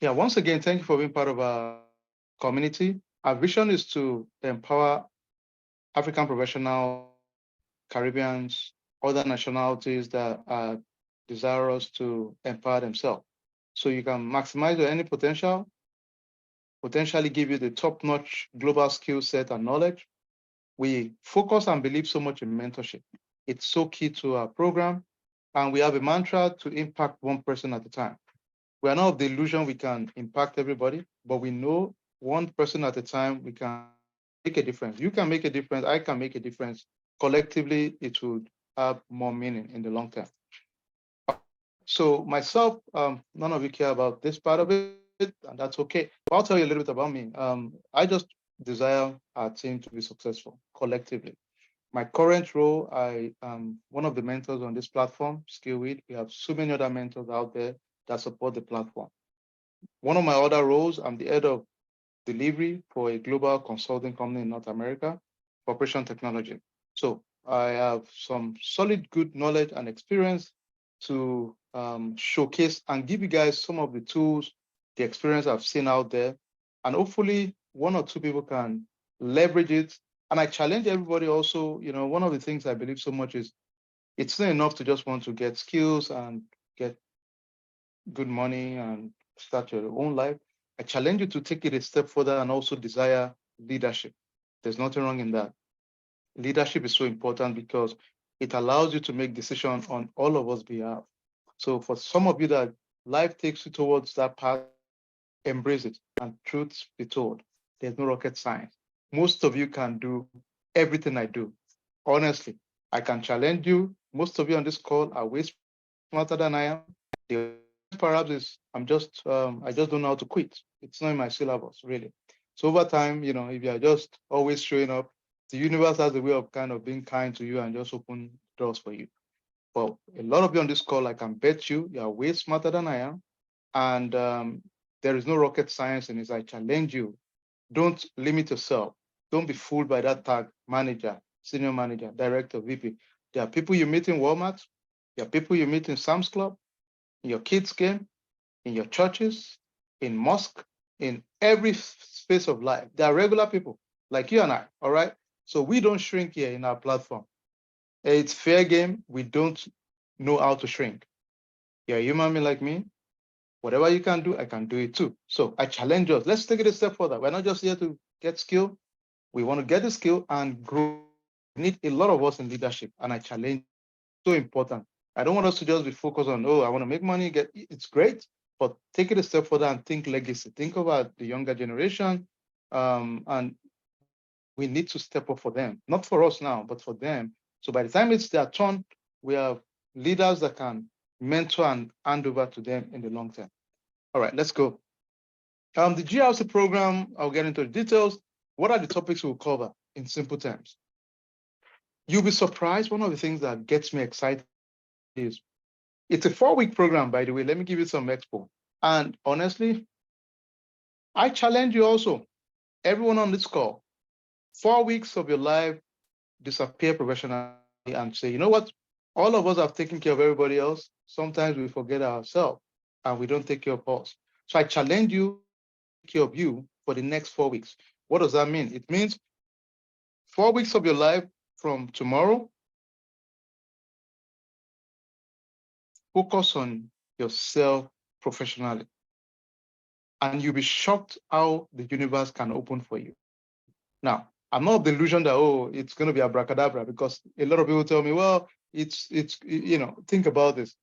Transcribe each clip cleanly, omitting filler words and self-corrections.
Yeah, once again, thank you for being part of our community. Our vision is to empower African professionals, Caribbeans, other nationalities that are desirous to empower themselves. So you can maximize your earning potential, potentially give you the top-notch global skill set and knowledge. We focus and believe so much in mentorship. It's so key to our program. And we have a mantra to impact one person at a time. We are not of the illusion we can impact everybody, but we know one person at a time we can make a difference. You can make a difference. I can make a difference. Collectively, it would have more meaning in the long term. So myself, none of you care about this part of it, and that's okay. I'll tell you a little bit about me. I just desire our team to be successful collectively. My current role, I am one of the mentors on this platform, Skillweed. We have so many other mentors out there that support the platform. One of my other roles, I'm the head of delivery for a global consulting company in North America, for operation technology. So I have some solid, good knowledge and experience to showcase and give you guys some of the tools, the experience I've seen out there, and hopefully one or two people can leverage it. And I challenge everybody also, one of the things I believe so much is it's not enough to just want to get skills and get good money and start your own life. I challenge you to take it a step further and also desire leadership. There's nothing wrong in that. Leadership is so important because it allows you to make decisions on all of us' behalf. So for some of you that life takes you towards that path, embrace it. And truth be told, there's no rocket science. Most of you can do everything I do. Honestly, I can challenge you. Most of you on this call are way smarter than I am. The perhaps is I just don't know how to quit. It's not in my syllabus, really. So over time, if you're just always showing up, the universe has a way of kind of being kind to you and just open doors for you. But a lot of you on this call, I can bet you are way smarter than I am. And there is no rocket science in this. I challenge you. Don't limit yourself. Don't be fooled by that tag manager, senior manager, director, VP. There are people you meet in Walmart. There are people you meet in Sam's Club, in your kids' game, in your churches, in mosque, in every space of life. There are regular people like you and I, all right? So we don't shrink here in our platform. It's fair game. We don't know how to shrink. You're a human being like me. Whatever you can do, I can do it too. So I challenge us. Let's take it a step further. We're not just here to get skill. We want to get the skill and grow. We need a lot of us in leadership. And I challenge, so important. I don't want us to just be focused on, oh, I want to make money, it's great, but take it a step further and think legacy. Think about the younger generation. And we need to step up for them, not for us now, but for them. So by the time it's their turn, we have leaders that can mentor and hand over to them in the long term. All right, let's go. The GRC program, I'll get into the details. What are the topics we'll cover in simple terms? You'll be surprised. One of the things that gets me excited is it's a 4-week program, by the way. Let me give you some expo. And honestly, I challenge you also, everyone on this call, 4 weeks of your life, disappear professionally and say, you know what? All of us have taken care of everybody else. Sometimes we forget ourselves and we don't take care of us. So I challenge you to take care of you for the next 4 weeks. What does that mean? It means 4 weeks of your life from tomorrow, focus on yourself professionally. And you'll be shocked how the universe can open for you. Now, I'm not of the illusion that, oh, it's going to be abracadabra, because a lot of people tell me, well, think about this.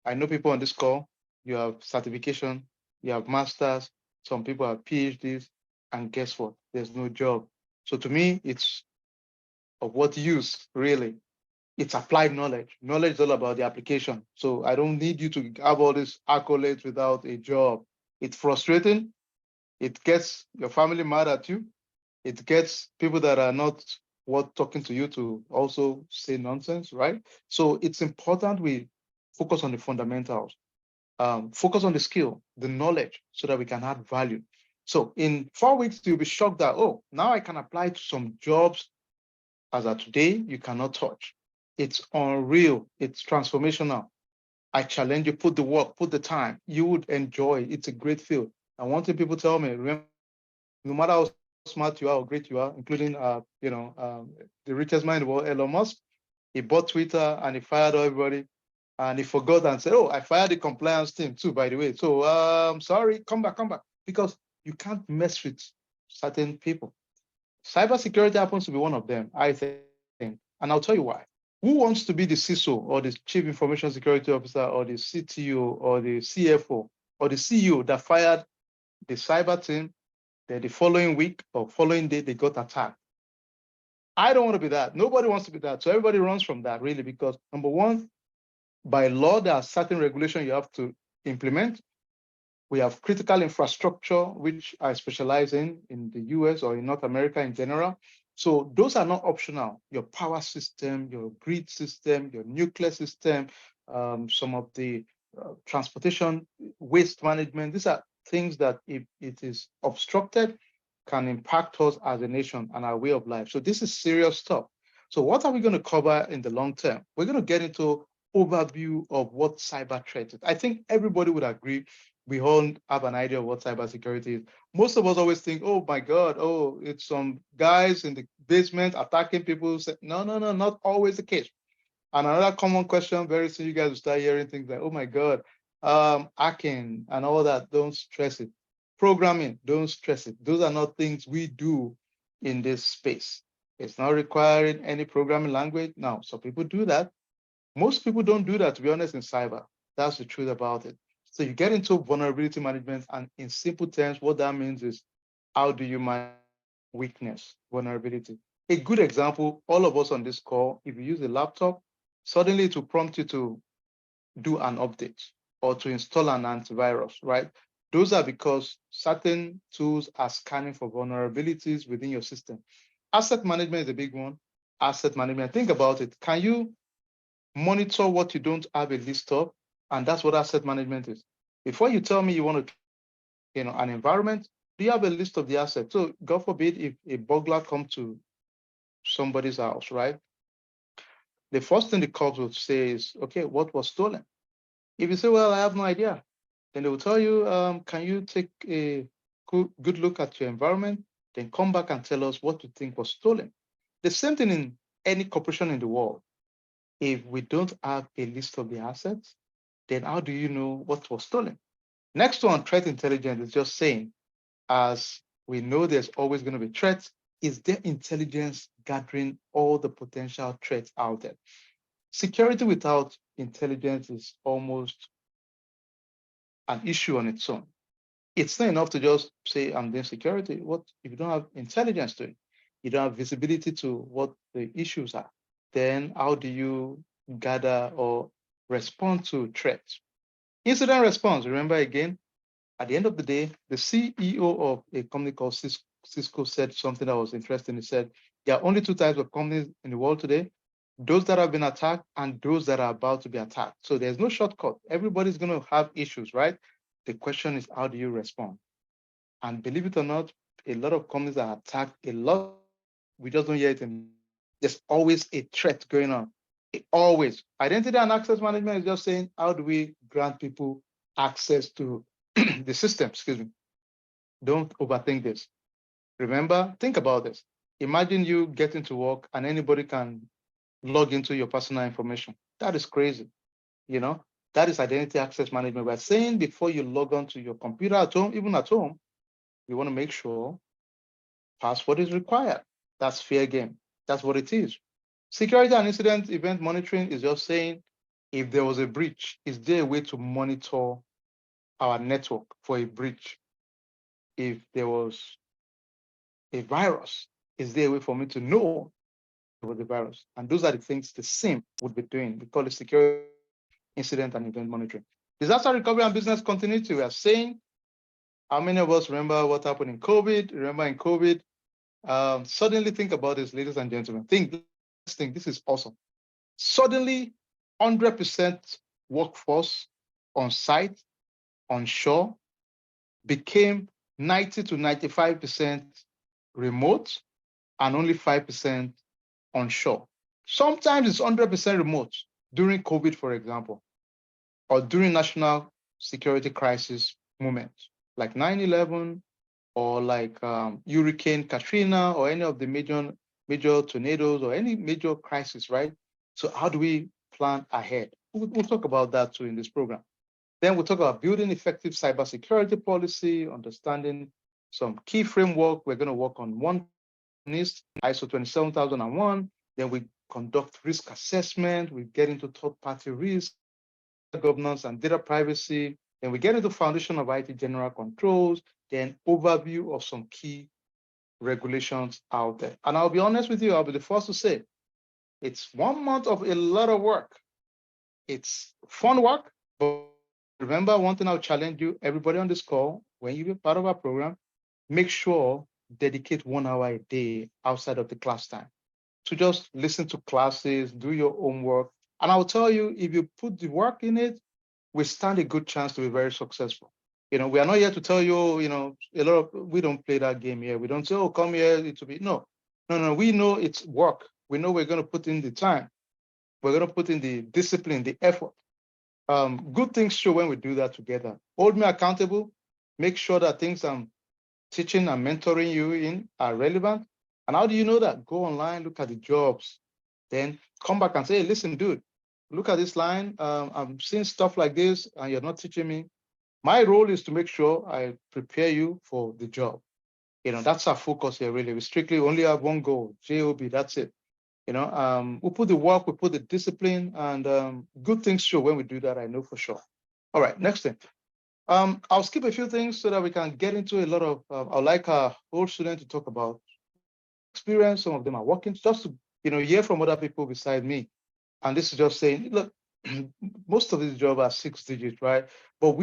I know people on this call, you have certification, you have masters, some people have PhDs, and guess what? There's no job. So to me, it's of what use, really? It's applied knowledge. Knowledge is all about the application. So I don't need you to have all these accolades without a job. It's frustrating. It gets your family mad at you. It gets people that are not worth talking to you to also say nonsense, right? So it's important we focus on the fundamentals, focus on the skill, the knowledge, so that we can add value. So in 4 weeks, you'll be shocked that, oh, now I can apply to some jobs as of today you cannot touch. It's unreal. It's transformational. I challenge you, put the work, put the time. You would enjoy it. It's a great field. And one thing people tell me, remember, no matter how smart you are or great you are, including the richest man in the world, Elon Musk, he bought Twitter and he fired everybody. And he forgot and said, "Oh, I fired the compliance team too, by the way. So sorry, come back. Because you can't mess with certain people. Cybersecurity happens to be one of them, I think. And I'll tell you why. Who wants to be the CISO or the Chief Information Security Officer or the CTO or the CFO or the CEO that fired the cyber team, then the following week or following day they got attacked? I don't want to be that. Nobody wants to be that. So everybody runs from that, really, because number one, by law, there are certain regulations you have to implement. We have critical infrastructure, which I specialize in the US or in North America in general. So those are not optional. Your power system, your grid system, your nuclear system, some of the transportation, waste management, these are things that if it is obstructed, can impact us as a nation and our way of life. So this is serious stuff. So what are we going to cover in the long term? We're going to get into overview of what cyber threat is. I think everybody would agree we all have an idea of what cybersecurity is. Most of us always think, oh my God, oh, it's some guys in the basement attacking people. No, not always the case. And another common question, very soon you guys will start hearing things like, oh my God, hacking and all that, don't stress it. Programming, don't stress it. Those are not things we do in this space. It's not requiring any programming language. Now, some people do that. Most people don't do that, to be honest, in cyber. That's the truth about it. So you get into vulnerability management, and in simple terms, what that means is how do you manage weakness, vulnerability? A good example, all of us on this call, if you use a laptop, suddenly it will prompt you to do an update or to install an antivirus, right? Those are because certain tools are scanning for vulnerabilities within your system. Asset management is a big one. Asset management, think about it. Can you monitor what you don't have a list of? And that's what asset management is. Before you tell me you want to, an environment, do you have a list of the assets? So God forbid if a burglar comes to somebody's house, right? The first thing the cops will say is, okay, what was stolen? If you say, well, I have no idea, then they will tell you, can you take a good look at your environment, then come back and tell us what you think was stolen? The same thing in any corporation in the world. If we don't have a list of the assets, then how do you know what was stolen? Next one, threat intelligence is just saying, as we know there's always going to be threats, is there intelligence gathering all the potential threats out there? Security without intelligence is almost an issue on its own. It's not enough to just say, I'm doing security. What if you don't have intelligence to it? You don't have visibility to what the issues are. Then how do you gather or respond to threats? Incident response, remember again, at the end of the day, the CEO of a company called Cisco said something that was interesting. He said, there are only two types of companies in the world today, those that have been attacked and those that are about to be attacked. So there's no shortcut. Everybody's going to have issues, right? The question is, how do you respond? And believe it or not, a lot of companies are attacked, a lot, we just don't hear it. There's always a threat going on. Always. Identity and access management is just saying, how do we grant people access to the system? Excuse me. Don't overthink this. Remember, think about this. Imagine you getting to work and anybody can log into your personal information. That is crazy. That is identity access management. We're saying before you log on to your computer at home, even at home, you want to make sure password is required. That's fair game. That's what it is. Security and incident event monitoring is just saying, if there was a breach, is there a way to monitor our network for a breach? If there was a virus, is there a way for me to know there was a virus? And those are the things the SIM would be doing. We call it security, incident, and event monitoring. Disaster recovery and business continuity, we are saying, how many of us remember what happened in COVID? Remember in COVID, suddenly think about this, ladies and gentlemen. Think this is awesome. Suddenly, 100% workforce on site, on shore, became 90 to 95% remote and only 5% onshore. Sometimes it's 100% remote during COVID, for example, or during national security crisis moments, like 9/11 or like Hurricane Katrina or any of the major tornadoes or any major crisis, right? So how do we plan ahead? We'll talk about that too in this program. Then we'll talk about building effective cybersecurity policy, understanding some key framework. We're going to work on one NIST, ISO 27001. Then we conduct risk assessment. We get into third-party risk, governance and data privacy. Then we get into foundation of IT general controls, then overview of some key regulations out there. And I'll be honest with you, I'll be the first to say, it's 1 month of a lot of work. It's fun work, but remember one thing I'll challenge you, everybody on this call, when you're part of our program, make sure dedicate 1 hour a day outside of the class time to just listen to classes, do your homework. And I'll tell you, if you put the work in it, we stand a good chance to be very successful. We are not here to tell you, we don't play that game here. We don't say, oh, come here, it will be, no. We know it's work. We know we're going to put in the time. We're going to put in the discipline, the effort. Good things show when we do that together. Hold me accountable. Make sure that things I'm teaching and mentoring you in are relevant. And how do you know that? Go online, look at the jobs, then come back and say, hey, listen, dude, look at this line. I'm seeing stuff like this and you're not teaching me. My role is to make sure I prepare you for the job. That's our focus here, really. We strictly only have one goal, JOB, that's it. We put the work, we put the discipline, and good things show when we do that, I know for sure. All right, next thing. I'll skip a few things so that we can get into a lot of, I'd like our old students to talk about experience. Some of them are working, just to hear from other people beside me. And this is just saying, look, most of these jobs are 6 digits, right? But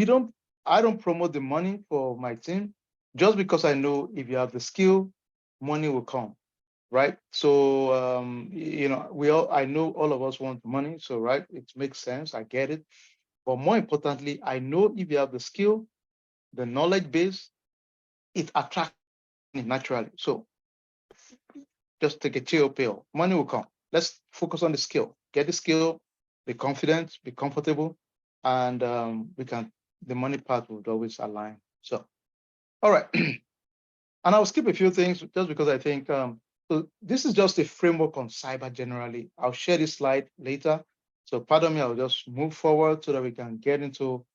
I don't promote the money for my team just because I know if you have the skill, money will come, right? So, I know all of us want money. So, right, it makes sense. I get it. But more importantly, I know if you have the skill, the knowledge base, it attracts money naturally. So just take a chill pill. Money will come. Let's focus on the skill. Get the skill, be confident, be comfortable, and the money part will always align. So, all right. And I'll skip a few things just because I think so this is just a framework on cyber generally. I'll share this slide later. So pardon me, I'll just move forward so that we can get into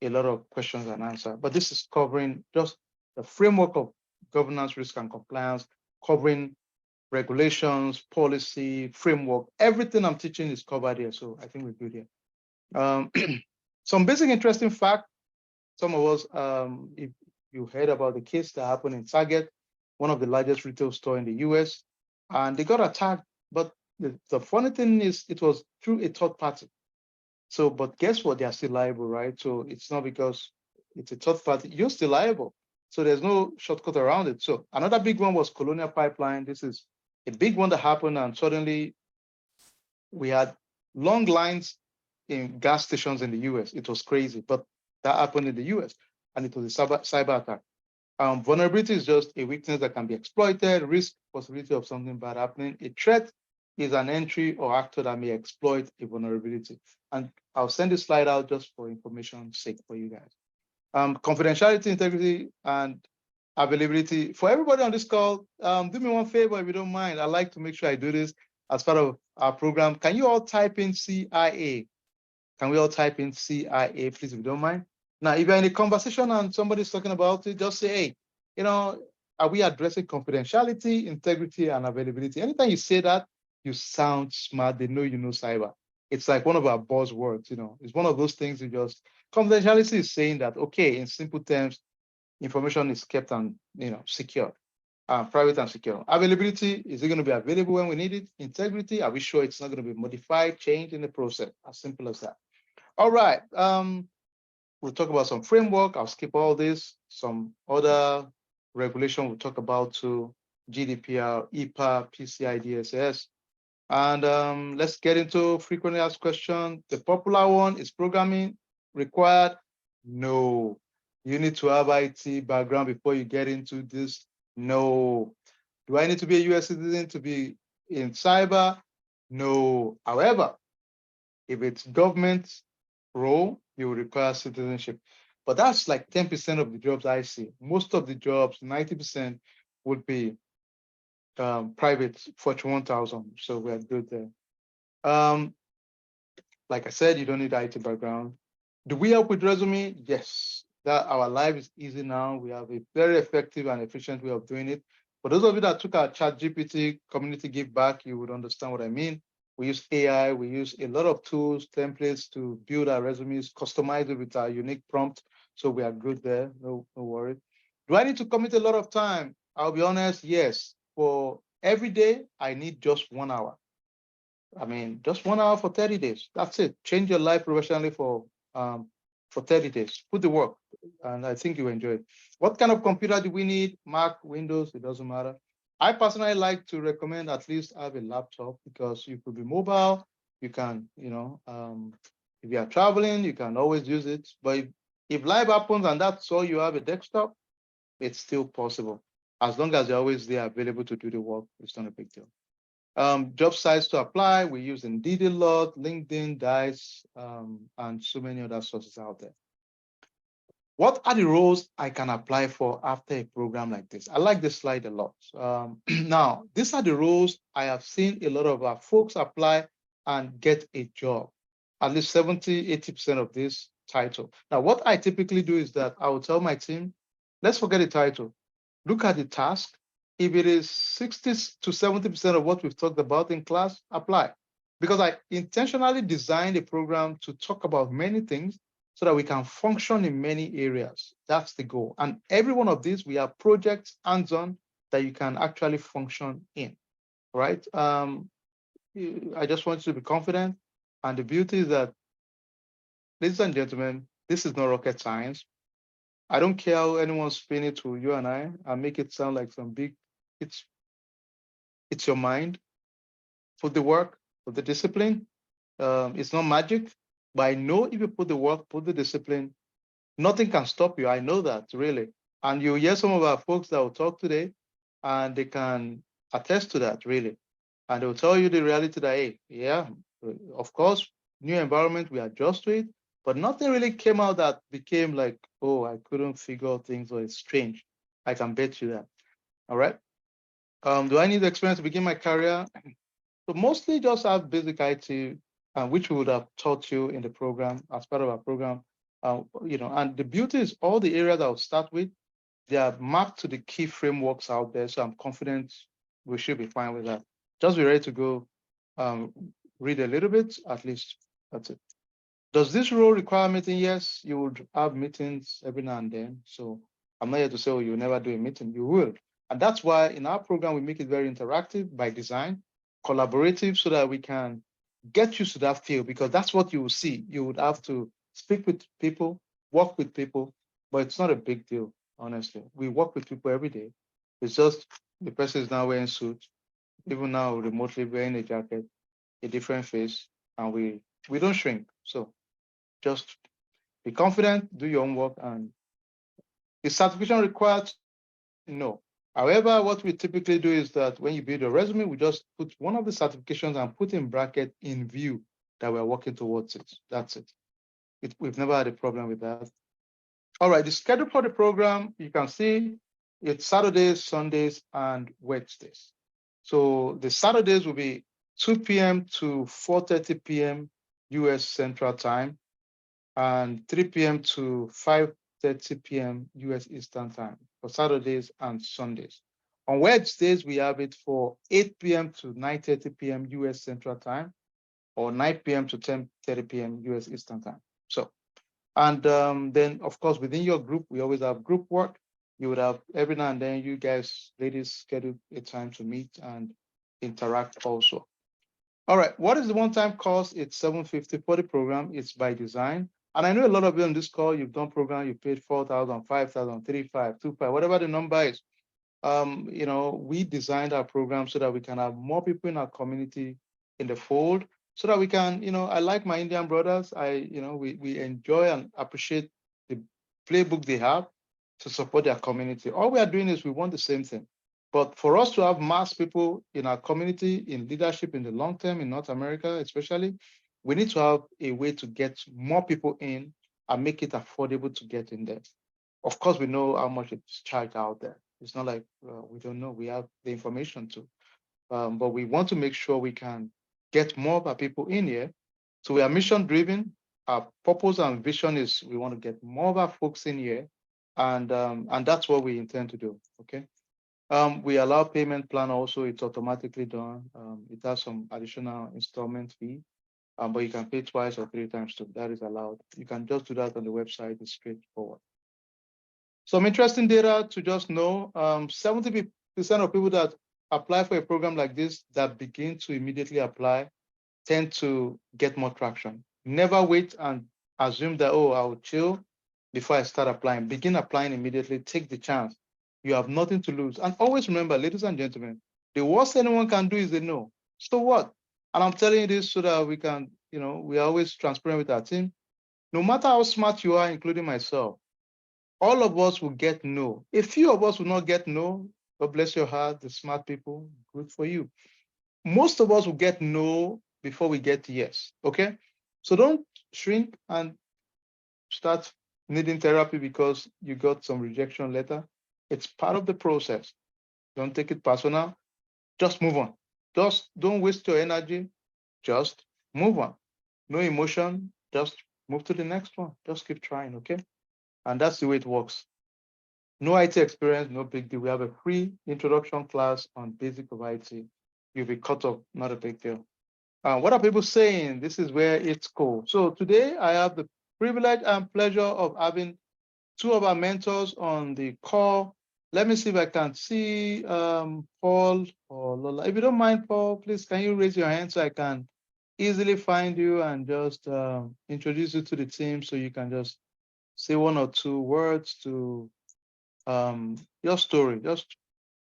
a lot of questions and answers. But this is covering just the framework of governance, risk, and compliance, covering regulations, policy, framework. Everything I'm teaching is covered here. So I think we're good here. Some basic interesting fact. Some of us, if you heard about the case that happened in Target, one of the largest retail store in the US, and they got attacked. But the funny thing is it was through a third party. So, but guess what? They are still liable, right? So it's not because it's a third party, you're still liable. So there's no shortcut around it. So another big one was Colonial Pipeline. This is a big one that happened, and suddenly we had long lines in gas stations in the US. It was crazy, but that happened in the US, and it was a cyber attack. Vulnerability is just a weakness that can be exploited, risk, possibility of something bad happening. A threat is an entry or actor that may exploit a vulnerability. And I'll send this slide out just for information's sake for you guys. Confidentiality, integrity, and availability. For everybody on this call, do me one favor if you don't mind. I'd like to make sure I do this as part of our program. Can you all type in CIA? Can we all type in CIA, please, if you don't mind? Now, if you're in a conversation and somebody's talking about it, just say, hey, are we addressing confidentiality, integrity, and availability? Anytime you say that, you sound smart. They know you know cyber. It's like one of our buzzwords, it's one of those things you just, confidentiality is saying that, okay, in simple terms, information is kept and, secure, private and secure. Availability, is it going to be available when we need it? Integrity, are we sure it's not going to be modified, changed in the process? As simple as that. All right. We'll talk about some framework. I'll skip all this. Some other regulation we'll talk about to GDPR, EPA, PCI DSS. And let's get into frequently asked questions. The popular one is programming required? No. You need to have IT background before you get into this? No. Do I need to be a US citizen to be in cyber? No. However, if it's government role, you will require citizenship. But that's like 10% of the jobs I see. Most of the jobs, 90% would be private, Fortune 1000. So we're good there. Um, like I said, you don't need IT background. Do we help with resume? Yes. That our life is easy now. We have a very effective and efficient way of doing it. For those of you that took our Chat GPT community give back, you would understand what I mean. We use AI, we use a lot of tools, templates to build our resumes, customize it with our unique prompt. So we are good there. No worry. Do I need to commit a lot of time? I'll be honest, yes. For every day, I need just 1 hour. I mean, just 1 hour for 30 days. That's it. Change your life professionally for 30 days. Put the work, and I think you enjoy it. What kind of computer do we need? Mac, Windows, it doesn't matter. I personally like to recommend at least have a laptop because you could be mobile. You can, if you are traveling, you can always use it. But if life happens and that's all you have a desktop, it's still possible. As long as you're always there available to do the work, it's not a big deal. Job sites to apply, we use Indeed a lot, LinkedIn, Dice, and so many other sources out there. What are the roles I can apply for after a program like this? I like this slide a lot. Now, these are the roles I have seen a lot of our folks apply and get a job. At least 70, 80% of this title. Now, what I typically do is that I will tell my team, let's forget the title. Look at the task. If it is 60 to 70% of what we've talked about in class, apply. Because I intentionally designed a program to talk about many things so that we can function in many areas. That's the goal. And every one of these, we have projects hands-on that you can actually function in, right? I just want you to be confident. And the beauty is that, ladies and gentlemen, this is not rocket science. I don't care how anyone spin it to you and I make it sound like some big, it's your mind. Put the work, put the discipline. It's not magic, but I know if you put the work, put the discipline, nothing can stop you. I know that really. And you hear some of our folks that will talk today and they can attest to that really. And they'll tell you the reality that, hey, yeah, of course, new environment, we adjust to it, but nothing really came out that became like, oh, I couldn't figure out things or it's strange. I can bet you that. All right. Do I need experience to begin my career? So mostly just have basic IT, which we would have taught you in the program as part of our program. And the beauty is all the areas I'll start with, they are mapped to the key frameworks out there. So I'm confident we should be fine with that. Just be ready to go read a little bit, at least. That's it. Does this role require meeting? Yes, you would have meetings every now and then. So I'm not here to say, oh, you'll never do a meeting. You will. And that's why in our program, we make it very interactive by design, collaborative, so that we can get used to that feel, because that's what you will see. You would have to speak with people, work with people, but it's not a big deal, honestly. We work with people every day. It's just the person is now wearing suit, even now remotely wearing a jacket, a different face, and we don't shrink. So just be confident, do your own work, and is certification required? No. However, what we typically do is that when you build a resume, we just put one of the certifications and put in bracket in view that we're working towards it. That's it. We've never had a problem with that. All right, the schedule for the program, you can see it's Saturdays, Sundays, and Wednesdays. So the Saturdays will be 2 p.m. to 4:30 p.m. US Central Time, and 3 p.m. to 5:30 p.m. US Eastern Time for Saturdays and Sundays. On Wednesdays, we have it for 8 p.m. to 9:30 p.m. US Central Time, or 9 p.m. to 10:30 p.m. US Eastern Time. So, and then, of course, within your group, we always have group work. You would have every now and then, you guys, ladies, schedule a time to meet and interact also. All right, what is the one-time cost? It's $750 for the program. It's by design. And I know a lot of you on this call, you've done program, you paid 4,000, 5,000, 3,500, 2,500, whatever the number is. We designed our program so that we can have more people in our community in the fold, so that we can, I like my Indian brothers. We enjoy and appreciate the playbook they have to support their community. All we are doing is we want the same thing. But for us to have mass people in our community, in leadership in the long term, in North America especially, we need to have a way to get more people in and make it affordable to get in there. Of course, we know how much it's charged out there. It's not like we don't know. We have the information too. But we want to make sure we can get more of our people in here. So we are mission driven. Our purpose and vision is we want to get more of our folks in here, and that's what we intend to do. Okay. We allow payment plan also. It's automatically done. It has some additional installment fee, but you can pay twice or 3 times too. That is allowed. You can just do that on the website. It's straightforward. Some interesting data to just know: 70% of people that apply for a program like this that begin to immediately apply tend to get more traction. Never wait and assume that, oh, I'll chill before I start applying. Begin applying immediately. Take the chance. You have nothing to lose. And always remember, ladies and gentlemen, the worst anyone can do is a no. So what? And I'm telling you this so that we can, we are always transparent with our team. No matter how smart you are, including myself, all of us will get no. A few of us will not get no. God bless your heart, the smart people, good for you. Most of us will get no before we get yes, okay? So don't shrink and start needing therapy because you got some rejection letter. It's part of the process. Don't take it personal. Just move on. Just don't waste your energy. Just move on. No emotion. Just move to the next one. Just keep trying, okay? And that's the way it works. No IT experience, no big deal. We have a free introduction class on basic of IT. You'll be cut off, not a big deal. What are people saying? This is where it's cool. So today I have the privilege and pleasure of having 2 of our mentors on the call. Let me see if I can see Paul or Lola. If you don't mind, Paul, please, can you raise your hand so I can easily find you and just introduce you to the team so you can just say 1 or 2 words to your story. Just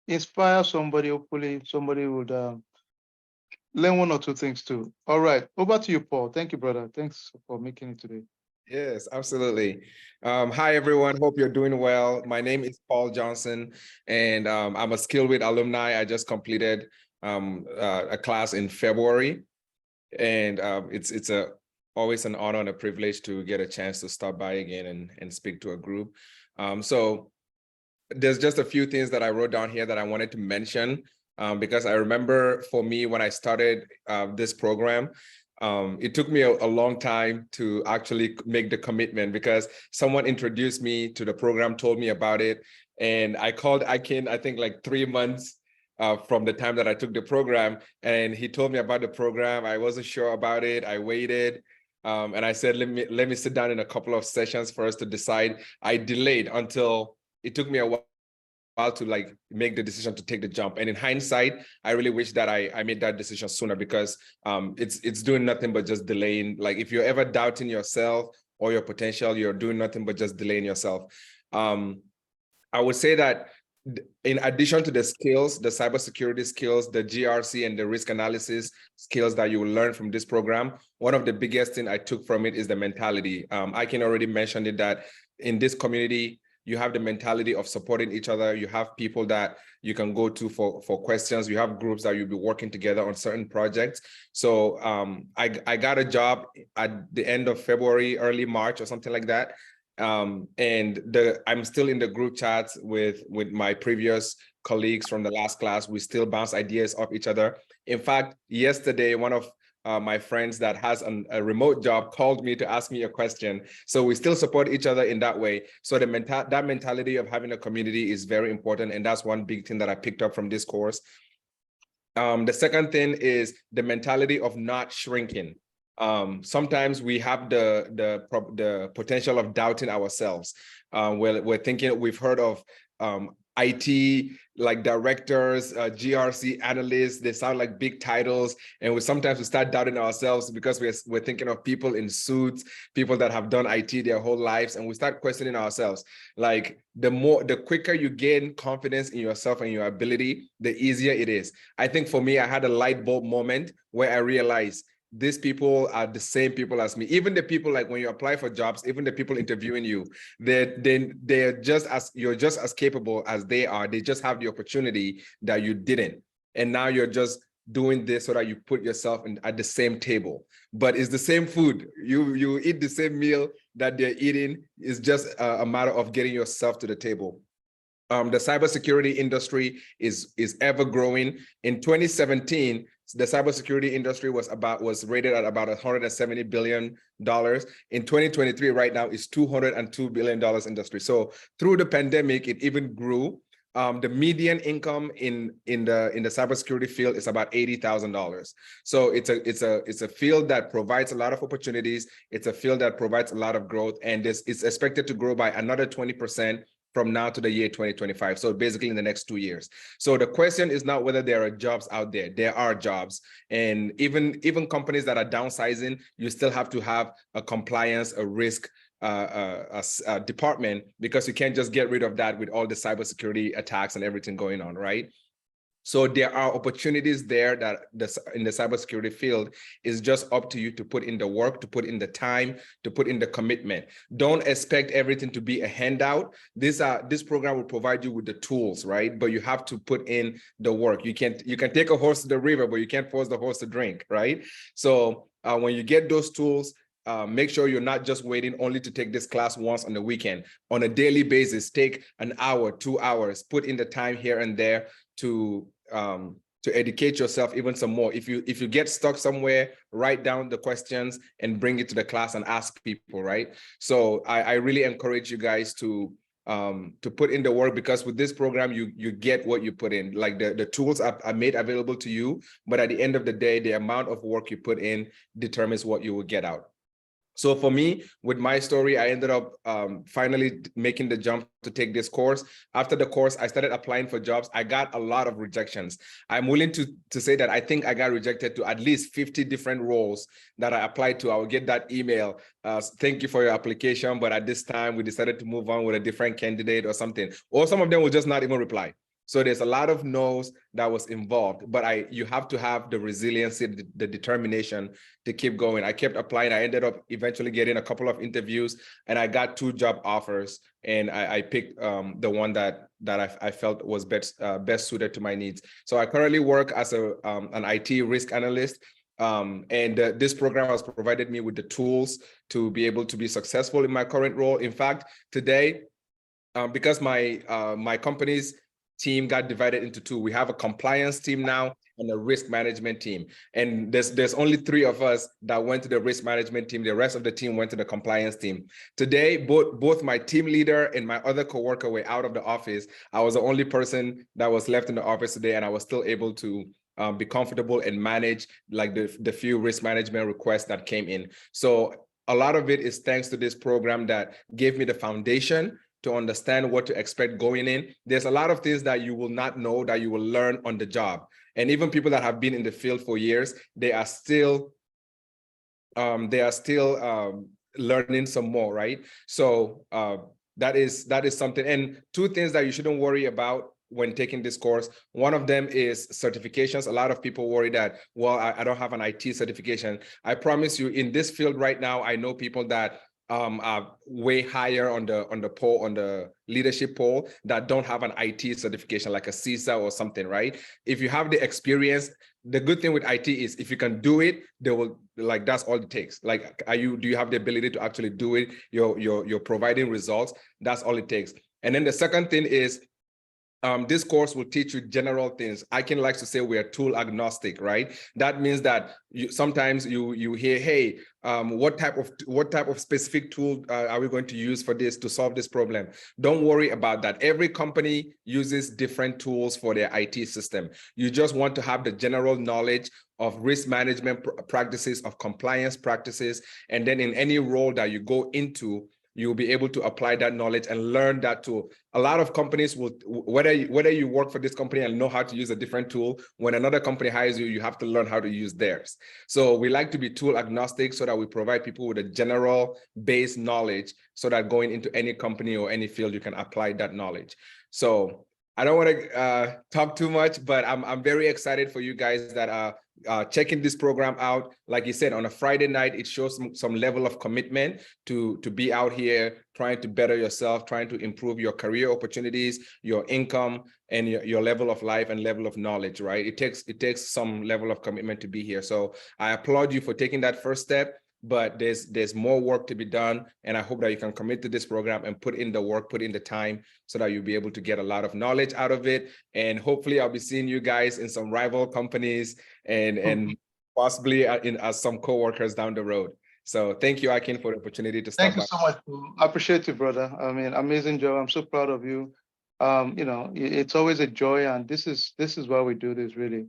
inspire somebody. Hopefully somebody would learn 1 or 2 things too. All right, over to you, Paul. Thank you, brother. Thanks for making it today. Yes, absolutely. Hi, everyone. Hope you're doing well. My name is Paul Johnson, and I'm a Skillweed alumni. I just completed a class in February, and it's always an honor and a privilege to get a chance to stop by again and speak to a group. So there's just a few things that I wrote down here that I wanted to mention because I remember for me when I started this program, it took me a long time to actually make the commitment because someone introduced me to the program, told me about it. And I called Akin, I think like 3 months from the time that I took the program. And he told me about the program. I wasn't sure about it. I waited. And I said, let me sit down in a couple of sessions for us to decide. I delayed until it took me a while to like make the decision to take the jump. And in hindsight, I really wish that I made that decision sooner because it's doing nothing but just delaying. Like if you're ever doubting yourself or your potential, you're doing nothing but just delaying yourself. I would say that in addition to the skills, the cybersecurity skills, the GRC and the risk analysis skills that you will learn from this program, one of the biggest thing I took from it is the mentality. I can already mention it that in this community, you have the mentality of supporting each other. You have people that you can go to for questions. You have groups that you'll be working together on certain projects. So I got a job at the end of February, early March or something like that. And I'm still in the group chats with my previous colleagues from the last class. We still bounce ideas off each other. In fact, yesterday, one of my friends that has a remote job called me to ask me a question. So we still support each other in that way. So that mentality of having a community is very important. And that's one big thing that I picked up from this course. The second thing is the mentality of not shrinking. Sometimes we have the potential of doubting ourselves. We're thinking, we've heard of IT like directors, GRC analysts, they sound like big titles. And sometimes we start doubting ourselves because we're thinking of people in suits, people that have done IT their whole lives. And we start questioning ourselves. Like the quicker you gain confidence in yourself and your ability, the easier it is. I think for me, I had a light bulb moment where I realized these people are the same people as me. Even the people, like when you apply for jobs, even the people interviewing you, they're just as, you're just as capable as they are. They just have the opportunity that you didn't. And now you're just doing this so that you put yourself at the same table, but it's the same food. You eat the same meal that they're eating. It's just a matter of getting yourself to the table. The cybersecurity industry is ever growing. In 2017, the cybersecurity industry was rated at about $170 billion. In 2023, right now, is $202 billion industry. So through the pandemic, it even grew. The median income in the cybersecurity field is about $80,000. So it's a field that provides a lot of opportunities. It's a field that provides a lot of growth, and it's expected to grow by another 20% from now to the year 2025. So basically in the next 2 years. So the question is not whether there are jobs out there. There are jobs. And even companies that are downsizing, you still have to have a compliance, a risk department, because you can't just get rid of that with all the cybersecurity attacks and everything going on, right? So there are opportunities there that in the cybersecurity field. Is just up to you to put in the work, to put in the time, to put in the commitment. Don't expect everything to be a handout. This program will provide you with the tools, right? But you have to put in the work. You can take a horse to the river, but you can't force the horse to drink, right? So when you get those tools, make sure you're not just waiting only to take this class once on the weekend. On a daily basis, take an hour, 2 hours, put in the time here and there to educate yourself even some more. If you get stuck somewhere, write down the questions and bring it to the class and ask people, right? So I really encourage you guys to put in the work, because with this program, you get what you put in. Like the tools are made available to you, but at the end of the day, the amount of work you put in determines what you will get out. So for me, with my story, I ended up finally making the jump to take this course. After the course, I started applying for jobs. I got a lot of rejections. I'm willing to say that I think I got rejected to at least 50 different roles that I applied to. I will get that email. Thank you for your application, but at this time, we decided to move on with a different candidate or something. Or some of them will just not even reply. So there's a lot of no's that was involved, but you have to have the resiliency, the determination to keep going. I kept applying. I ended up eventually getting a couple of interviews, and I got 2 job offers, and I picked the one that I felt was best suited to my needs. So I currently work as an IT risk analyst. This program has provided me with the tools to be able to be successful in my current role. In fact, today, because my company's team got divided into 2. We have a compliance team now and a risk management team. And there's only 3 of us that went to the risk management team. The rest of the team went to the compliance team. Today, both my team leader and my other coworker were out of the office. I was the only person that was left in the office today, and I was still able to be comfortable and manage like the few risk management requests that came in. So a lot of it is thanks to this program that gave me the foundation to understand what to expect going in. There's a lot of things that you will not know that you will learn on the job. And even people that have been in the field for years, they are still learning some more, right? So that is something. And 2 things that you shouldn't worry about when taking this course. One of them is certifications. A lot of people worry that, well, I don't have an IT certification. I promise you, in this field right now, I know people that are way higher on the leadership poll that don't have an IT certification, like a CISA or something, right? If you have the experience, the good thing with IT is if you can do it, they will, like, that's all it takes. Like, do you have the ability to actually do it? You're providing results. That's all it takes. And then the second thing is, this course will teach you general things. I can like to say we are tool agnostic, right? That means that sometimes you hear, hey, what type of specific tool are we going to use for this to solve this problem? Don't worry about that. Every company uses different tools for their IT system. You just want to have the general knowledge of risk management practices, of compliance practices, and then in any role that you go into, you'll be able to apply that knowledge and learn that tool. A lot of companies will, whether you work for this company and know how to use a different tool, when another company hires you, you have to learn how to use theirs. So we like to be tool agnostic so that we provide people with a general base knowledge so that going into any company or any field, you can apply that knowledge. So I don't want to talk too much, but I'm very excited for you guys that are checking this program out. Like you said, on a Friday night, it shows some level of commitment to be out here trying to better yourself, trying to improve your career opportunities, your income, and your level of life and level of knowledge, right? It takes some level of commitment to be here. So I applaud you for taking that first step, but there's more work to be done. And I hope that you can commit to this program and put in the work, put in the time, so that you'll be able to get a lot of knowledge out of it. And hopefully I'll be seeing you guys in some rival companies and possibly as some co-workers down the road. So thank you, Akin, for the opportunity to stop by. Thank you so much. I appreciate you, brother. I mean, amazing job. I'm so proud of you. You know, it's always a joy, and this is why we do this, really.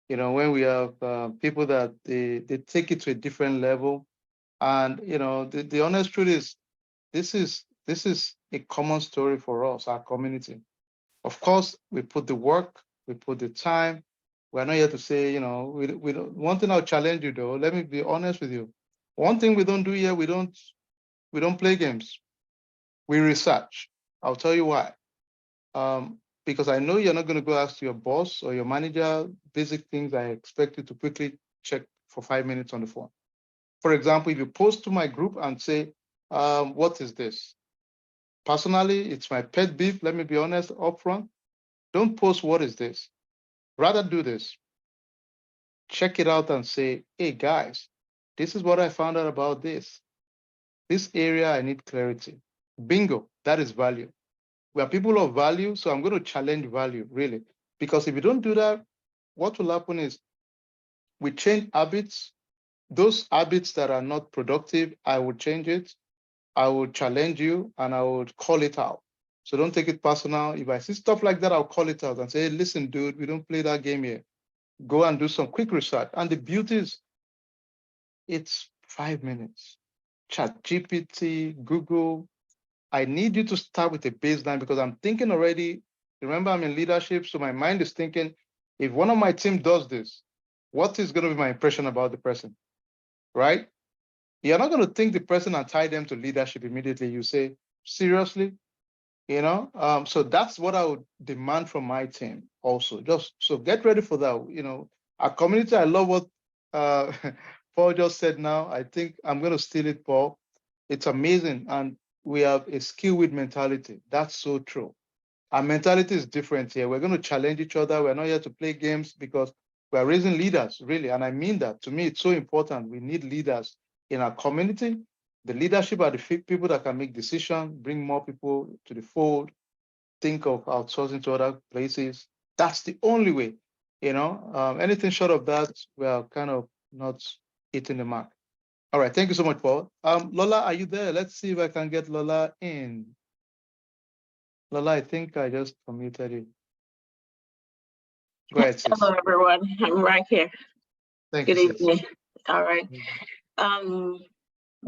You know, when we have people that they take it to a different level, and you know, the honest truth is, this is a common story for us, our community. Of course, we put the work, we put the time. We're not here to say, you know, we don't. One thing I'll challenge you though. Let me be honest with you. One thing we don't do here, we don't play games. We research. I'll tell you why. Because I know you're not going to go ask your boss or your manager basic things I expect you to quickly check for 5 minutes on the phone. For example, if you post to my group and say, what is this? Personally, it's my pet beef. Let me be honest upfront. Don't post what is this. Rather do this. Check it out and say, hey guys, this is what I found out about this. This area, I need clarity. Bingo, that is value. We are people of value, so I'm going to challenge value, really. Because if you don't do that, what will happen is we change habits. Those habits that are not productive, I will change it. I will challenge you and I will call it out. So don't take it personal. If I see stuff like that, I'll call it out and say, hey, listen, dude, we don't play that game here. Go and do some quick research. And the beauty is, it's 5 minutes. ChatGPT, Google. I need you to start with a baseline because I'm thinking already. Remember, I'm in leadership, so my mind is thinking, if one of my team does this, what is going to be my impression about the person, right? You're not going to think the person and tie them to leadership immediately. You say, seriously? You know, so that's what I would demand from my team also. Just so get ready for that. You know, our community, I love what Paul just said now. I think I'm going to steal it, Paul. It's amazing. And we have a Skillweed mentality. That's so true. Our mentality is different here. We're going to challenge each other. We're not here to play games because we're raising leaders, really. And I mean that. To me, it's so important. We need leaders in our community. The leadership are the people that can make decisions, bring more people to the fold, think of outsourcing to other places. That's the only way, you know. Anything short of that, we are kind of not hitting the mark. All right, thank you so much, Paul. Lola, are you there? Let's see if I can get Lola in. Lola, I think I just unmuted you. Go ahead, sis. Hello, everyone. I'm right here. Thank Good you, evening. sis. All right.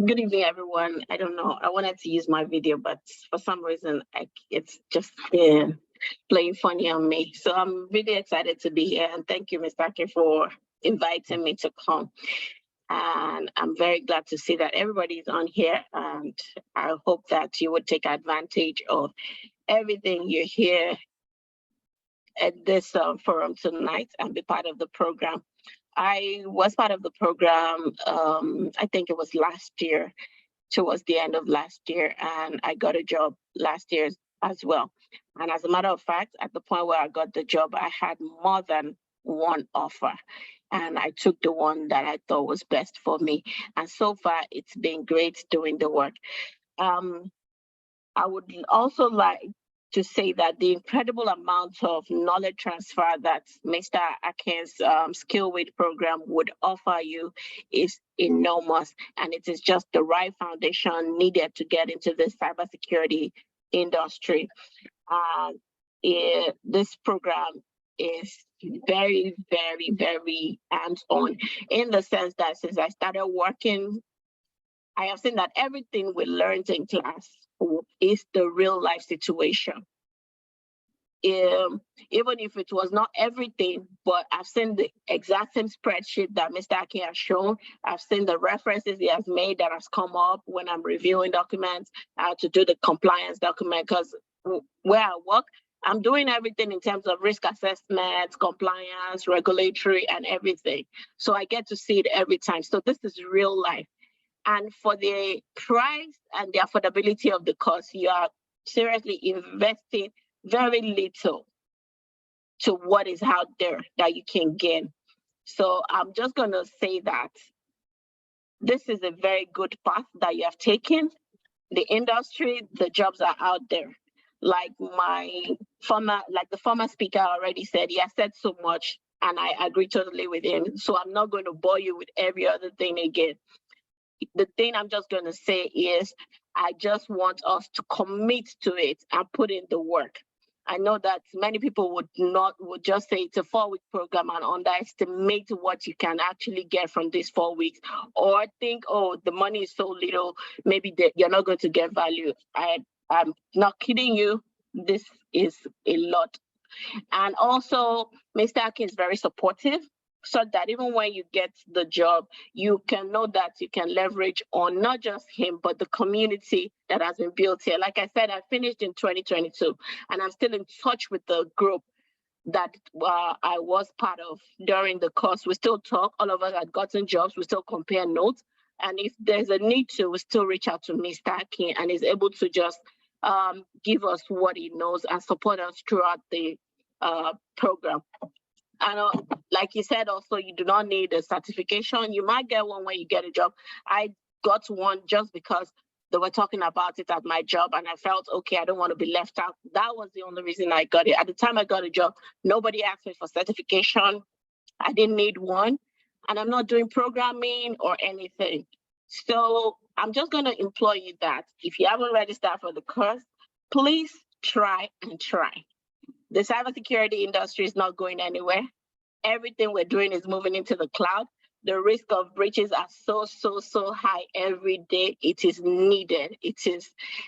Good evening, everyone. I don't know. I wanted to use my video, but for some reason, it's just been playing funny on me. So I'm really excited to be here. And thank you, Mr. Ake, for inviting me to come. And I'm very glad to see that everybody's on here. And I hope that you would take advantage of everything you hear at this forum tonight and be part of the program. I was part of the program, I think it was last year, towards the end of last year, and I got a job last year as well. And as a matter of fact, at the point where I got the job, I had more than one offer. And I took the one that I thought was best for me. And so far, it's been great doing the work. I would also like to say that the incredible amount of knowledge transfer that Mr. Akin's Skillweed program would offer you is enormous, and it is just the right foundation needed to get into the cybersecurity industry. This program is very, very, very hands-on in the sense that since I started working, I have seen that everything we learned in class is the real life situation. Even if it was not everything, but I've seen the exact same spreadsheet that Mr. Ake has shown. I've seen the references he has made that has come up when I'm reviewing documents, how to do the compliance document, because where I work, I'm doing everything in terms of risk assessment, compliance, regulatory, and everything. So I get to see it every time. So this is real life. And for the price and the affordability of the course, you are seriously investing very little to what is out there that you can gain. So I'm just going to say that this is a very good path that you have taken. The industry, the jobs are out there. Like the former speaker already said, he has said so much, and I agree totally with him. So I'm not going to bore you with every other thing again. The thing I'm just going to say is, I just want us to commit to it and put in the work. I know that many people would just say it's a 4-week program and underestimate what you can actually get from these 4 weeks, or think, oh, the money is so little, maybe you're not going to get value. I'm not kidding you. This is a lot. And also, Mr. Akin is very supportive, so that even when you get the job, you can know that you can leverage on not just him, but the community that has been built here. Like I said, I finished in 2022, and I'm still in touch with the group that I was part of during the course. We still talk, all of us had gotten jobs, we still compare notes. And if there's a need to, we still reach out to Mr. Akin, and he's able to just give us what he knows and support us throughout the program. And like you said, also, you do not need a certification. You might get one when you get a job. I got one just because they were talking about it at my job, and I felt, okay, I don't want to be left out. That was the only reason I got it. At the time I got a job, nobody asked me for certification. I didn't need one, and I'm not doing programming or anything. So I'm just going to implore you that if you haven't registered for the course, please try and try. The cybersecurity industry is not going anywhere. Everything we're doing is moving into the cloud. The risk of breaches are so high every day. It is needed.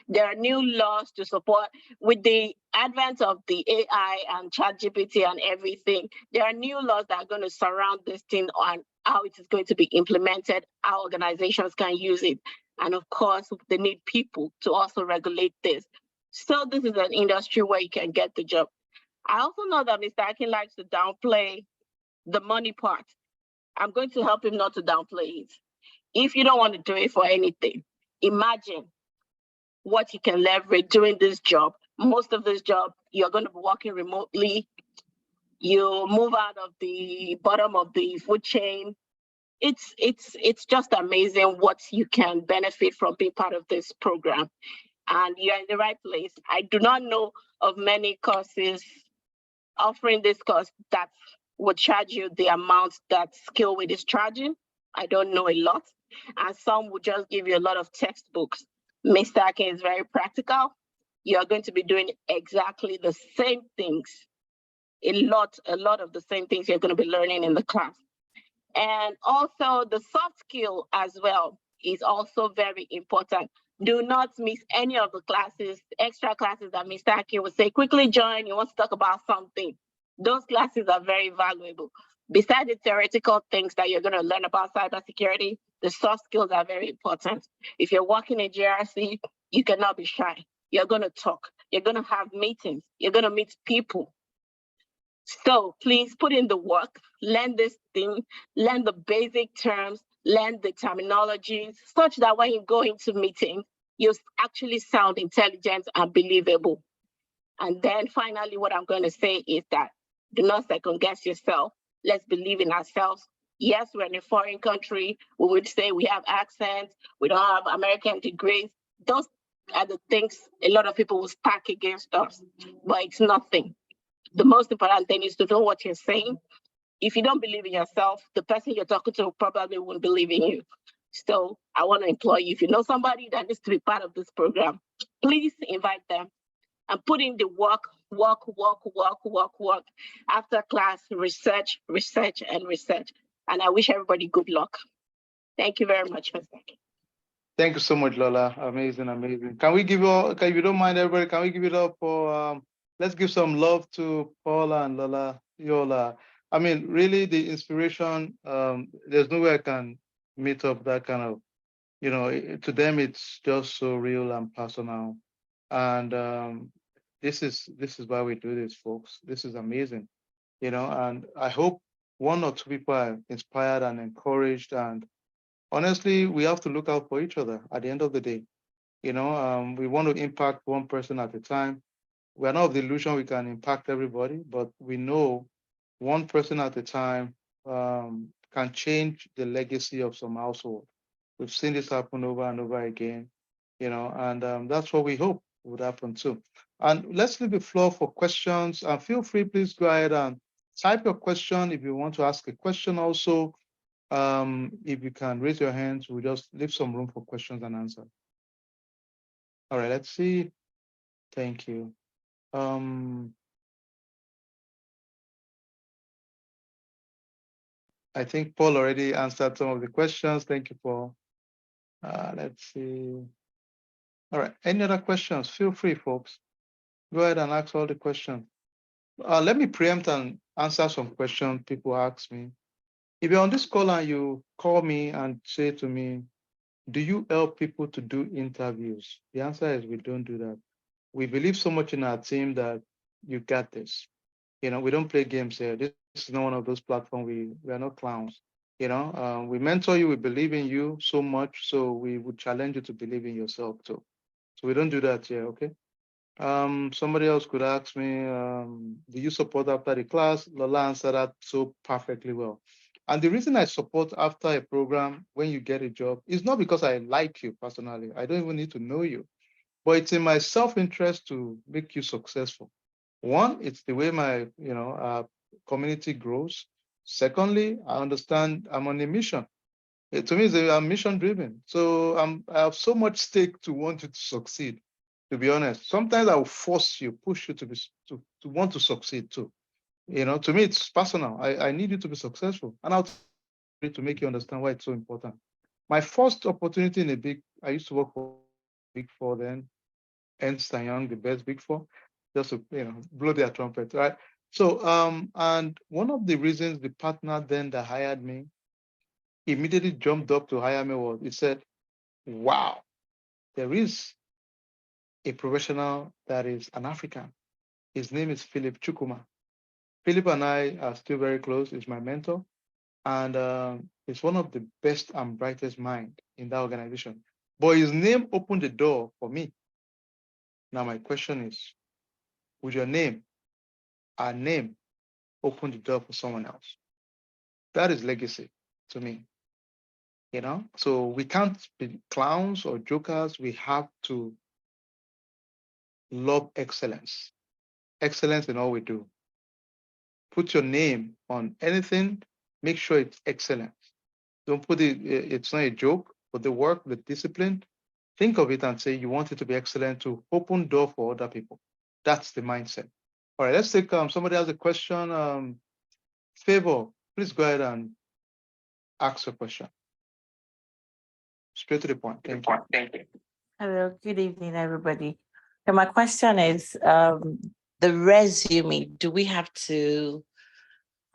There are new laws to support. With the advent of the AI and ChatGPT and everything, there are new laws that are going to surround this thing on how it is going to be implemented, how organizations can use it. And of course, they need people to also regulate this. So this is an industry where you can get the job. I also know that Mr. Akin likes to downplay the money part. I'm going to help him not to downplay it. If you don't want to do it for anything, imagine what you can leverage doing this job. Most of this job, you're going to be working remotely. You move out of the bottom of the food chain. It's just amazing what you can benefit from being part of this program. And you're in the right place. I do not know of many courses offering this course that would charge you the amount that Skillweed is charging. I don't know a lot. And some would just give you a lot of textbooks. Mr. Akin is very practical. You're going to be doing exactly the same things. A lot of the same things you're going to be learning in the class. And also the soft skill as well is also very important. Do not miss any of the classes, extra classes that Mr. Akin will say, quickly join, you want to talk about something. Those classes are very valuable. Besides the theoretical things that you're going to learn about cybersecurity, the soft skills are very important. If you're working in GRC, you cannot be shy. You're going to talk. You're going to have meetings. You're going to meet people. So please put in the work, learn this thing, learn the basic terms, learn the terminologies, such that when you go into meetings, you actually sound intelligent and believable. And then finally, what I'm going to say is that do not second guess yourself. Let's believe in ourselves. Yes, we're in a foreign country. We would say we have accents. We don't have American degrees. Those are the things a lot of people will stack against us, but it's nothing. The most important thing is to know what you're saying. If you don't believe in yourself, the person you're talking to probably won't believe in you. So I want to implore you, if you know somebody that needs to be part of this program, please invite them and put in the work. After class, research. And I wish everybody good luck. Thank you very much, Mr. Akin. Thank you so much, Lola. Amazing. Can we give you all, if you don't mind, everybody, can we give it up for, let's give some love to Paula and Lola, Yola. I mean, really the inspiration, there's no way I can meet up that kind of, to them, it's just so real and personal. And this is why we do this, folks. This is amazing, and I hope one or two people are inspired and encouraged. And honestly, we have to look out for each other at the end of the day. We want to impact one person at a time. We are not of the illusion we can impact everybody, but we know one person at a time can change the legacy of some household. We've seen this happen over and over again, and that's what we hope would happen too. And let's leave the floor for questions. And feel free, please go ahead and type your question if you want to ask a question also. If you can raise your hands, we'll just leave some room for questions and answers. All right, let's see. Thank you. I think Paul already answered some of the questions. Thank you, Paul. Let's see. All right, any other questions? Feel free, folks. Go ahead and ask all the questions. Let me preempt and answer some questions people ask me. If you're on this call and you call me and say to me, do you help people to do interviews? The answer is we don't do that. We believe so much in our team that you got this. We don't play games here. This is not one of those platforms. We are not clowns. We mentor you. We believe in you so much. So we would challenge you to believe in yourself too. So we don't do that here. Okay. Somebody else could ask me, do you support after the class? Lola answered that so perfectly well. And the reason I support after a program when you get a job is not because I like you personally. I don't even need to know you, but it's in my self-interest to make you successful. One, it's the way my community grows. Secondly, I understand I'm on a mission. To me, I'm mission driven. So I have so much stake to want you to succeed. To be honest, sometimes I will force you, push you to want to succeed too. To me, it's personal. I need you to be successful, and I'll try to make you understand why it's so important. My first opportunity I used to work for Big Four then, Ernst & Young, the best Big Four, just to blow their trumpet, right? So and one of the reasons the partner then that hired me immediately jumped up to hire me was he said, wow, there is a professional that is an African. His name is Philip Chukuma. Philip and I are still very close. He's my mentor. And he's one of the best and brightest minds in that organization. But his name opened the door for me. Now my question is, would your name, our name, open the door for someone else? That is legacy to me. So we can't be clowns or jokers. We have to love excellence. Excellence in all we do. Put your name on anything, make sure it's excellent. Don't put it's not a joke, but the work, the discipline, think of it and say you want it to be excellent to open door for other people. That's the mindset. All right, let's take somebody has a question. Favor, please go ahead and ask a question. Straight to the point. Thank you. Hello, good evening, everybody. And my question is, the resume, do we have to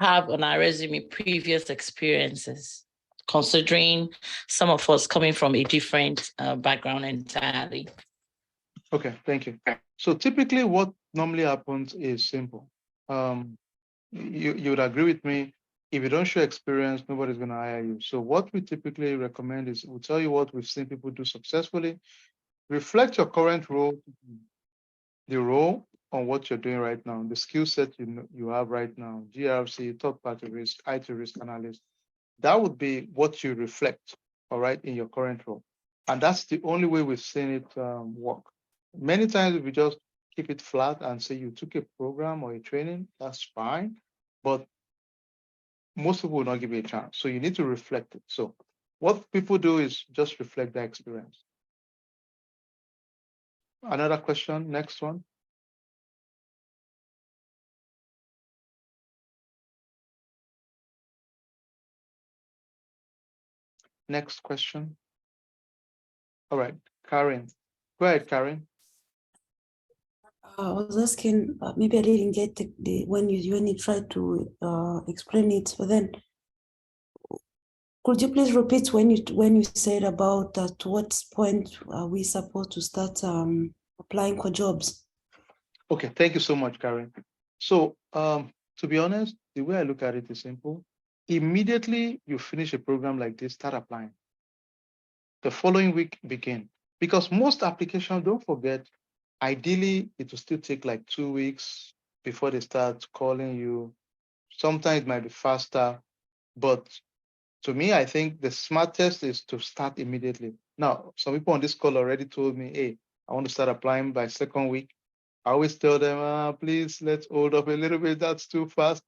have on our resume previous experiences, considering some of us coming from a different background entirely? Okay, thank you. So typically what normally happens is simple. You would agree with me, if you don't show experience, nobody's going to hire you. So what we typically recommend is we'll tell you what we've seen people do successfully. Reflect your current role, the role on what you're doing right now, the skill set you have right now, GRC, third-party risk, IT risk analyst. That would be what you reflect, all right, in your current role. And that's the only way we've seen it work. Many times we just keep it flat and say you took a program or a training, that's fine. But most people will not give you a chance. So you need to reflect it. So what people do is just reflect their experience. Another question, next one. Next question. All right, Karen. Go ahead, Karen. I was asking, maybe I didn't get the when you tried to explain it, but then could you please repeat when you said about to what point are we supposed to start applying for jobs? Okay, thank you so much, Karen. So, to be honest, the way I look at it is simple. Immediately you finish a program like this, start applying. The following week begin. Because most applications, don't forget, ideally it will still take like 2 weeks before they start calling you. Sometimes it might be faster, but to me, I think the smartest is to start immediately. Now, some people on this call already told me, hey, I want to start applying by second week. I always tell them, please, let's hold up a little bit. That's too fast.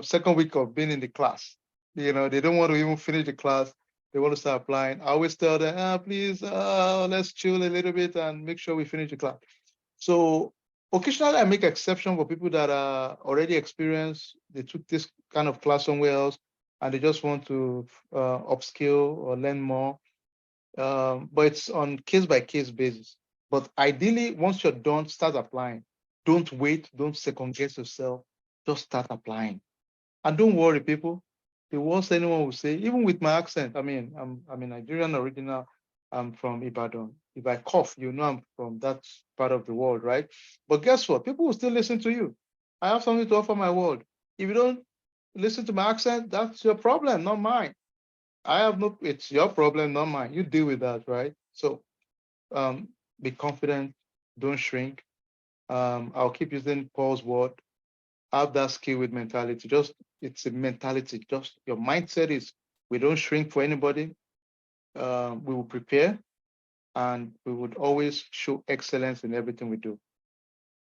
Second week of being in the class, they don't want to even finish the class. They want to start applying. I always tell them, please, let's chill a little bit and make sure we finish the class. So occasionally I make exception for people that are already experienced. They took this kind of class somewhere else and they just want to upskill or learn more. But it's on case by case basis. But ideally, once you're done, start applying. Don't wait. Don't second guess yourself. Just start applying. And don't worry, people. The worst anyone will say, even with my accent, I mean, I'm a Nigerian original. I'm from Ibadan. If I cough, you know I'm from that part of the world, right? But guess what? People will still listen to you. I have something to offer my world. If you don't listen to my accent, that's your problem, not mine. It's your problem, not mine. You deal with that, right? So be confident, don't shrink. I'll keep using Paul's word. Have that skill with mentality. It's a mentality. Just your mindset is we don't shrink for anybody. We will prepare and we would always show excellence in everything we do.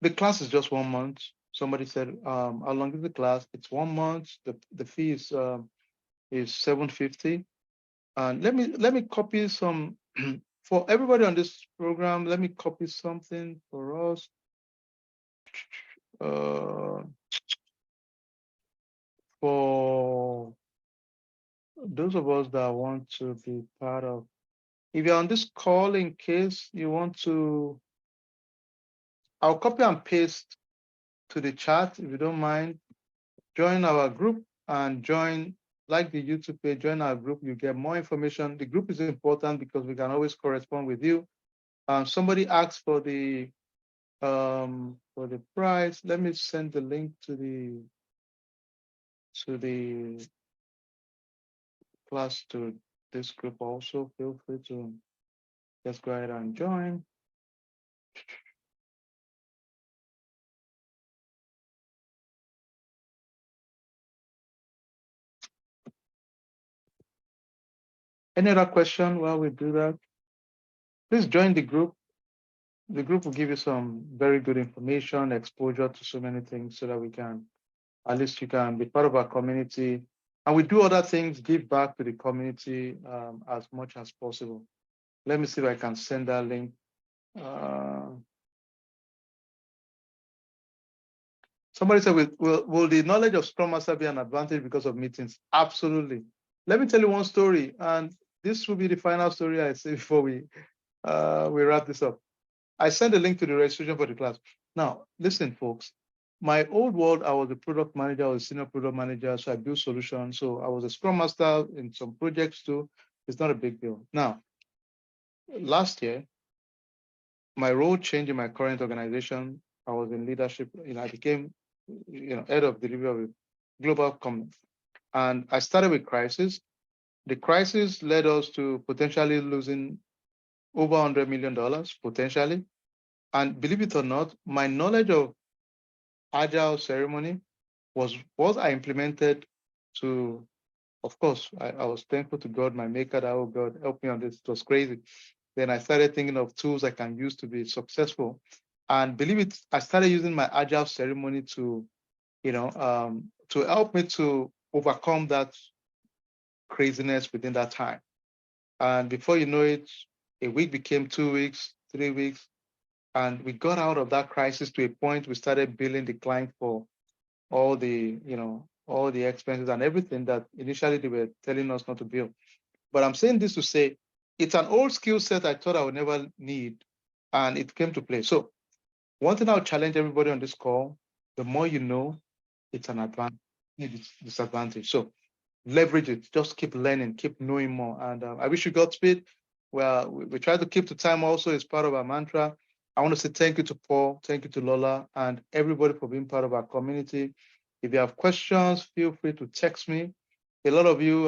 The class is just 1 month. Somebody said, how long is the class? It's 1 month. The fee is 750. And let me copy some for everybody on this program. Let me copy something for us. For those of us that want to be part of, if you're on this call, in case you want to, I'll copy and paste to the chat if you don't mind. Join our group and join, like the YouTube page, join our group. You get more information. The group is important because we can always correspond with you. Somebody asked for the price. Let me send the link to the class to this group also. Feel free to just go ahead and join. Any other question while we do that? Please join the group. The group will give you some very good information, exposure to so many things so that we can, at least you can be part of our community. And we do other things, give back to the community as much as possible. Let me see if I can send that link. Somebody said, will the knowledge of Scrum Master be an advantage because of meetings? Absolutely. Let me tell you one story, and this will be the final story I say before we wrap this up. I sent a link to the registration for the class. Now, listen, folks. My old world, I was a product manager, I was a senior product manager, so I built solutions. So I was a Scrum Master in some projects too. It's not a big deal. Now, last year, my role changed in my current organization. I was in leadership. I became, head of delivery of a global company. And I started with crisis. The crisis led us to potentially losing over $100 million, potentially. And believe it or not, my knowledge of agile ceremony was I implemented to, of course, I was thankful to God, my maker, that, oh God, help me on this. It was crazy. Then I started thinking of tools I can use to be successful. And believe it, I started using my agile ceremony to, to help me to overcome that craziness within that time. And before you know it, a week became 2 weeks, 3 weeks, and we got out of that crisis to a point we started billing the client for all the, all the expenses and everything that initially they were telling us not to bill. But I'm saying this to say, it's an old skill set I thought I would never need, and it came to play. So one thing I'll challenge everybody on this call, the more you know, it's an advantage, it's disadvantage. So leverage it, just keep learning, keep knowing more. And I wish you Godspeed. Well, we try to keep to time also, it's part of our mantra. I want to say thank you to Paul, thank you to Lola, and everybody for being part of our community. If you have questions, feel free to text me. A lot of you,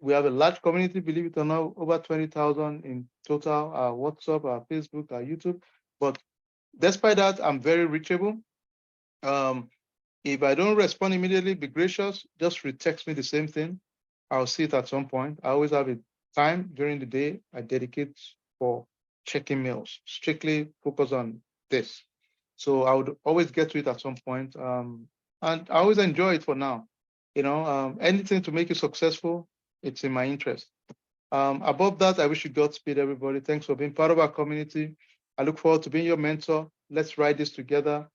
we have a large community, believe it or not, over 20,000 in total, our WhatsApp, our Facebook, our YouTube. But despite that, I'm very reachable. If I don't respond immediately, be gracious, just retext me the same thing. I'll see it at some point. I always have a time during the day I dedicate for checking mails, strictly focus on this. So I would always get to it at some point. And I always enjoy it for now. Anything to make you successful, it's in my interest. Above that, I wish you Godspeed, everybody. Thanks for being part of our community. I look forward to being your mentor. Let's write this together.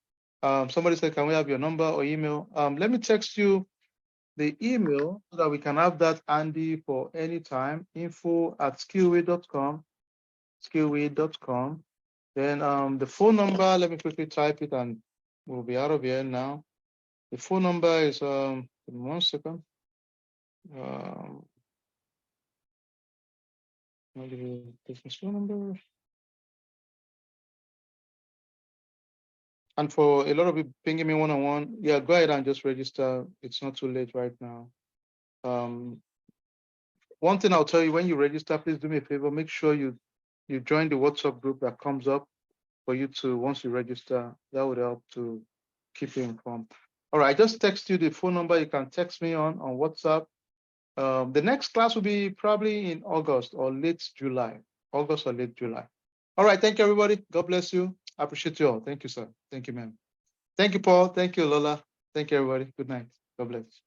Somebody said, can we have your number or email? Let me text you the email so that we can have that handy for any time. info@skillweed.com, skillweed.com. Then the phone number, let me quickly type it and we'll be out of here now. The phone number is, 1 second. Business phone number. And for a lot of you pinging me one-on-one, yeah, go ahead and just register. It's not too late right now. One thing I'll tell you, when you register, please do me a favor, make sure you join the WhatsApp group that comes up for you to, once you register, that would help to keep you informed. All right, I just text you the phone number. You can text me on WhatsApp. The next class will be probably in August or late July. August or late July. All right, thank you, everybody. God bless you. I appreciate you all. Thank you, sir. Thank you, ma'am. Thank you, Paul. Thank you, Lola. Thank you, everybody. Good night. God bless.